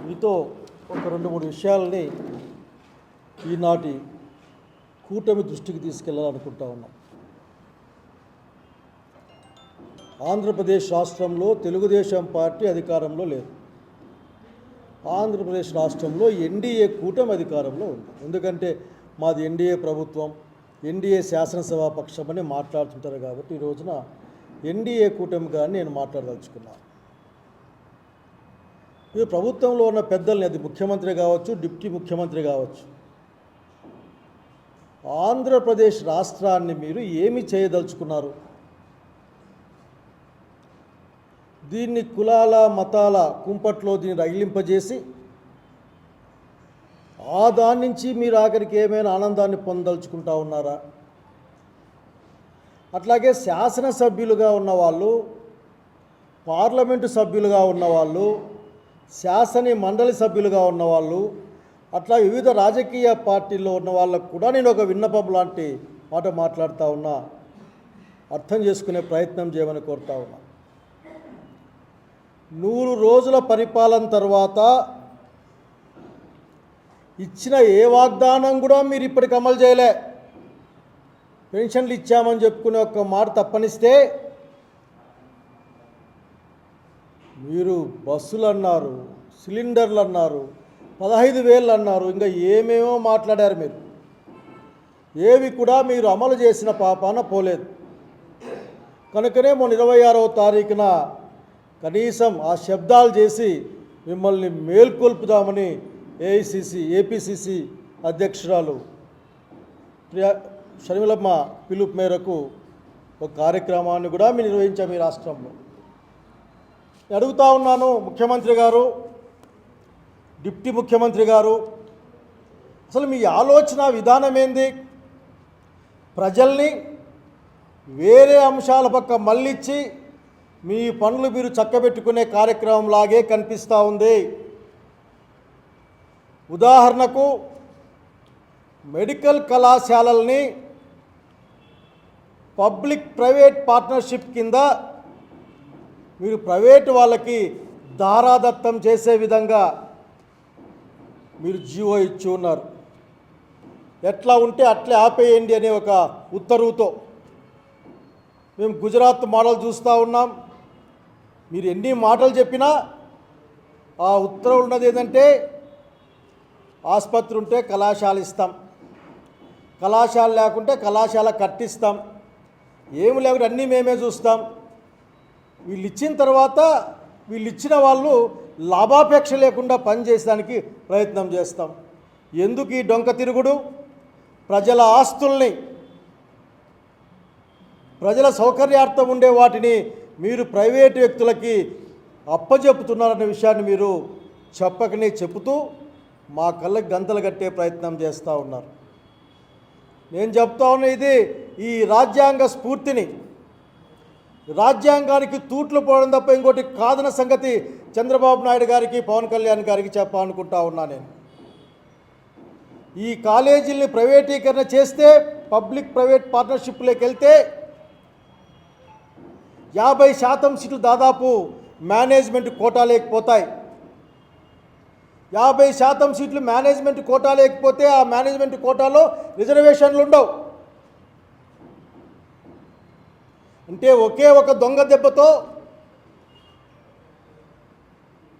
మీతో ఒక 2-3 విషయాలని ఈనాటి కూటమి దృష్టికి తీసుకెళ్లాలనుకుంటా ఉన్నాం. ఆంధ్రప్రదేశ్ రాష్ట్రంలో తెలుగుదేశం పార్టీ అధికారంలో లేదు. ఆంధ్రప్రదేశ్ రాష్ట్రంలో ఎన్డీఏ కూటమి అధికారంలో ఉంది. ఎందుకంటే మాది ఎన్డీఏ ప్రభుత్వం, ఎన్డీఏ శాసనసభా పక్షం అని మాట్లాడుతుంటారు కాబట్టి ఈ రోజున ఎన్డీఏ కూటమి గారిని నేను మాట్లాడదలుచుకున్నాను. ఇది ప్రభుత్వంలో ఉన్న పెద్దల్ని, అది ముఖ్యమంత్రి కావచ్చు, డిప్యూటీ ముఖ్యమంత్రి కావచ్చు, ఆంధ్రప్రదేశ్ రాష్ట్రాన్ని మీరు ఏమి చేయదలుచుకున్నారు? దీన్ని కులాల మతాల కుంపట్లో దీన్ని రగిలింపజేసి ఆ దాని నుంచి మీరు ఆఖరికి ఏమైనా ఆనందాన్ని పొందదలుచుకుంటా ఉన్నారా? అట్లాగే శాసనసభ్యులుగా ఉన్నవాళ్ళు, పార్లమెంటు సభ్యులుగా ఉన్నవాళ్ళు, శాసన మండలి సభ్యులుగా ఉన్నవాళ్ళు, అట్లా వివిధ రాజకీయ పార్టీల్లో ఉన్న వాళ్ళకు కూడా నేను ఒక విన్నపం లాంటి మాట మాట్లాడుతూ ఉన్నా, అర్థం చేసుకునే ప్రయత్నం చేయమని కోరుతా ఉన్నా. 100 రోజుల పరిపాలన తర్వాత ఇచ్చిన ఏ వాగ్దానం కూడా మీరు ఇప్పటికి అమలు చేయలే. పెన్షన్లు ఇచ్చామని చెప్పుకునే ఒక్క మాట తప్పనిస్తే మీరు బస్సులు అన్నారు, సిలిండర్లు అన్నారు, 15,000 అన్నారు, ఇంకా ఏమేమో మాట్లాడారు. మీరు ఏవి కూడా మీరు అమలు చేసిన పాపాన పోలేదు. కనుకనే మొన్న 26వ తారీఖున కనీసం ఆ శబ్దాలు చేసి మిమ్మల్ని మేల్కొల్పుదామని ఏపీసీసీ అధ్యక్షురాలు షర్మిలమ్మ పిలుపు మేరకు ఒక కార్యక్రమాన్ని కూడా మీరు నిర్వహించాం ఈ రాష్ట్రంలో. అడుగుతా ఉన్నాను, ముఖ్యమంత్రి గారు, డిప్యూటీ ముఖ్యమంత్రి గారు, అసలు మీ ఆలోచన విధానం ఏంది? ప్రజల్ని వేరే అంశాల పక్క మళ్ళించి మీ పనులు మీరు చక్కబెట్టుకునే కార్యక్రమం లాగే కనిపిస్తూ ఉంది. ఉదాహరణకు మెడికల్ కళాశాలల్ని పబ్లిక్ ప్రైవేట్ పార్ట్నర్షిప్ కింద మీరు ప్రైవేటు వాళ్ళకి దారాదత్తం చేసే విధంగా మీరు జీవో ఇచ్చి ఉన్నారు. ఎట్లా ఉంటే అట్లే ఆపేయండి అనే ఒక ఉత్తర్వుతో మేము గుజరాత్ మోడల్ చూస్తూ ఉన్నాం. మీరు ఎన్ని మాటలు చెప్పినా ఆ ఉత్తర్వులు ఉన్నది ఏంటంటే ఆసుపత్రి ఉంటే కళాశాల ఇస్తాం, కళాశాల లేకుంటే కళాశాల కట్టిస్తాం, ఏమి లేకుంటే అన్నీ మేమే చూస్తాం. వీళ్ళు ఇచ్చిన తర్వాత వీళ్ళు ఇచ్చిన వాళ్ళు లాభాపేక్ష లేకుండా పనిచేయడానికి ప్రయత్నం చేస్తాం. ఎందుకు ఈ డొంక తిరుగుడు? ప్రజల ఆస్తుల్ని, ప్రజల సౌకర్యార్థం ఉండే వాటిని మీరు ప్రైవేటు వ్యక్తులకి అప్పచెప్పుతున్నారనే విషయాన్ని మీరు చెప్పకనే చెబుతూ మా కళ్ళకి గంతలు కట్టే ప్రయత్నం చేస్తూ ఉన్నారు. నేను చెప్తా ఉన్నా, ఇది ఈ రాజ్యాంగ స్ఫూర్తిని, రాజ్యాంగానికి తూట్లు పోవడం తప్ప ఇంకోటి కాదన్న సంగతి చంద్రబాబు నాయుడు గారికి, పవన్ కళ్యాణ్ గారికి చెప్పాలనుకుంటా ఉన్నా. నేను ఈ కాలేజీల్ని ప్రైవేటీకరణ చేస్తే, పబ్లిక్ ప్రైవేట్ పార్ట్నర్షిప్లోకి వెళ్తే 50% సీట్లు దాదాపు మేనేజ్మెంట్ కోటా లేకపోతాయి. 50% సీట్లు మేనేజ్మెంట్ కోటా లేకపోతే ఆ మేనేజ్మెంట్ కోటాలో రిజర్వేషన్లు ఉండవు. అంటే ఒకే ఒక దొంగ దెబ్బతో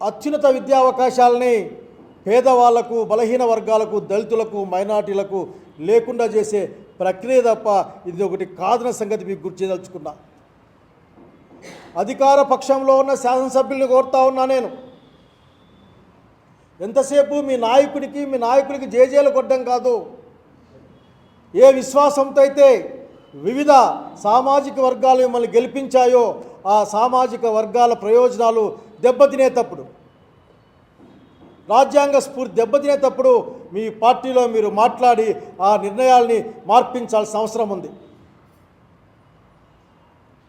అత్యున్నత విద్యా అవకాశాలని పేదవాళ్లకు, బలహీన వర్గాలకు, దళితులకు, మైనార్టీలకు లేకుండా చేసే ప్రక్రియ తప్ప ఇది ఒకటి కాదన్న సంగతి మీకు గుర్తు చేయదలుచుకున్నా. అధికార పక్షంలో ఉన్న శాసనసభ్యుల్ని కోరుతా ఉన్నా నేను, ఎంతసేపు మీ నాయకుడికి జేజేలు కొట్టడం కాదు. ఏ విశ్వాసంతో అయితే వివిధ సామాజిక వర్గాలు మిమ్మల్ని గెలిపించాయో ఆ సామాజిక వర్గాల ప్రయోజనాలు దెబ్బతినేటప్పుడు, రాజ్యాంగ స్ఫూర్తి దెబ్బతినేటప్పుడు మీ పార్టీలో మీరు మాట్లాడి ఆ నిర్ణయాల్ని మార్పించాల్సిన అవసరం ఉంది.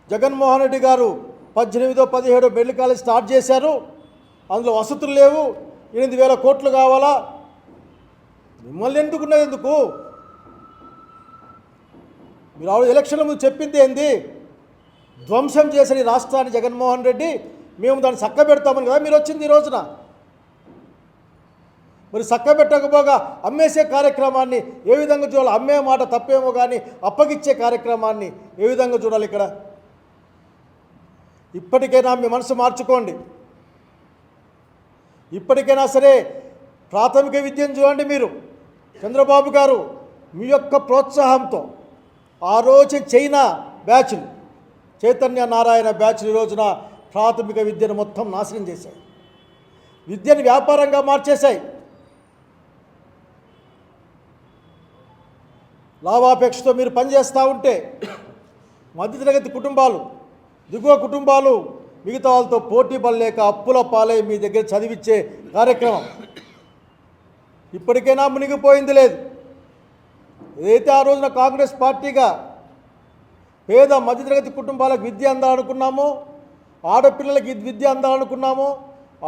జగన్మోహన్ రెడ్డి గారు 18-17 మెడికల్ కాలేజ్ స్టార్ట్ చేశారు. అందులో వసతులు లేవు, 8,000 కోట్లు కావాలా? మిమ్మల్ని ఎందుకు? మీరు ఆవిడ ఎలక్షన్ల ముందు చెప్పింది ఏంది? ధ్వంసం చేసిన రాష్ట్రాన్ని జగన్మోహన్ రెడ్డి, మేము దాన్ని చక్కబెడతామని కదా మీరు వచ్చింది ఈ రోజున. మరి చక్కబెట్టకపోగా అమ్మేసే కార్యక్రమాన్ని ఏ విధంగా చూడాలి? అమ్మే మాట తప్పేమో కానీ అప్పగిచ్చే కార్యక్రమాన్ని ఏ విధంగా చూడాలి ఇక్కడ? ఇప్పటికైనా మీ మనసు మార్చుకోండి. ఇప్పటికైనా సరే ప్రాథమిక విద్యను చూడండి. మీరు చంద్రబాబు గారు మీ యొక్క ప్రోత్సాహంతో ఆ రోజు చైనా బ్యాచ్లు, చైతన్య నారాయణ బ్యాచ్లు ఈ రోజున ప్రాథమిక విద్యను మొత్తం నాశనం చేశాయి. విద్యను వ్యాపారంగా మార్చేశాయి. లాభాపేక్షతో మీరు పనిచేస్తూ ఉంటే మధ్యతరగతి కుటుంబాలు, దిగువ కుటుంబాలు మిగతా వాళ్ళతో పోటీ పడలేక అప్పుల పాలై మీ దగ్గర చదివించే కార్యక్రమం ఇప్పటికైనా మునిగిపోయింది లేదు. ఏదైతే ఆ రోజున కాంగ్రెస్ పార్టీగా పేద మధ్యతరగతి కుటుంబాలకు విద్య అందాలనుకున్నామో, ఆడపిల్లలకి విద్య అందాలనుకున్నామో,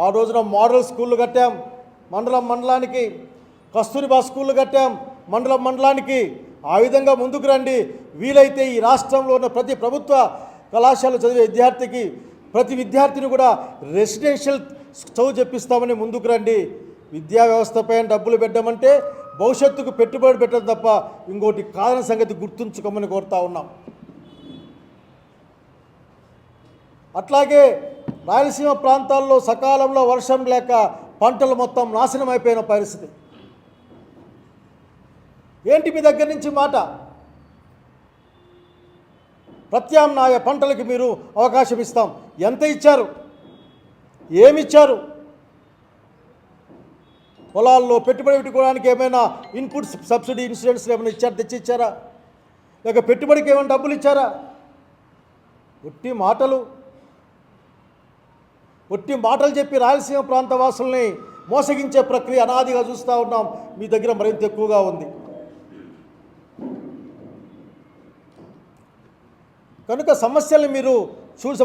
ఆ రోజున మోడల్ స్కూళ్ళు కట్టాం మండలానికి, కస్తూరిబా స్కూళ్ళు కట్టాం మండలానికి. ఆ విధంగా ముందుకు రండి. వీలైతే ఈ రాష్ట్రంలో ఉన్న ప్రతి ప్రభుత్వ కళాశాలలో చదివే విద్యార్థికి, ప్రతి విద్యార్థిని కూడా రెసిడెన్షియల్ చదువు చెప్పిస్తామని ముందుకు రండి. విద్యా వ్యవస్థపై డబ్బులు పెట్టమంటే భవిష్యత్తుకు పెట్టుబడి పెట్టడం తప్ప ఇంకోటి కాదని సంగతి గుర్తుంచుకోమని కోరుతా ఉన్నాం. అట్లాగే రాయలసీమ ప్రాంతాల్లో సకాలంలో వర్షం లేక పంటలు మొత్తం నాశనం అయిపోయిన పరిస్థితి. ఏంటి మీ దగ్గర నుంచి మాట? ప్రత్యామ్నాయ పంటలకి మీరు అవకాశం ఇస్తాం. ఎంత ఇచ్చారు? ఏమిచ్చారు? పొలాల్లో పెట్టుబడి పెట్టుకోవడానికి ఏమైనా ఇన్పుట్ సబ్సిడీ ఇన్సూరెన్స్ ఏమైనా తెచ్చిచ్చారా? లేక పెట్టుబడికి ఏమైనా డబ్బులు ఇచ్చారా? ఒట్టి మాటలు చెప్పి రాయలసీమ ప్రాంత వాసుల్ని మోసగించే ప్రక్రియ అనాదిగా చూస్తూ ఉన్నాం. మీ దగ్గర మరింత ఎక్కువగా ఉంది. కనుక సమస్యల్ని మీరు చూసి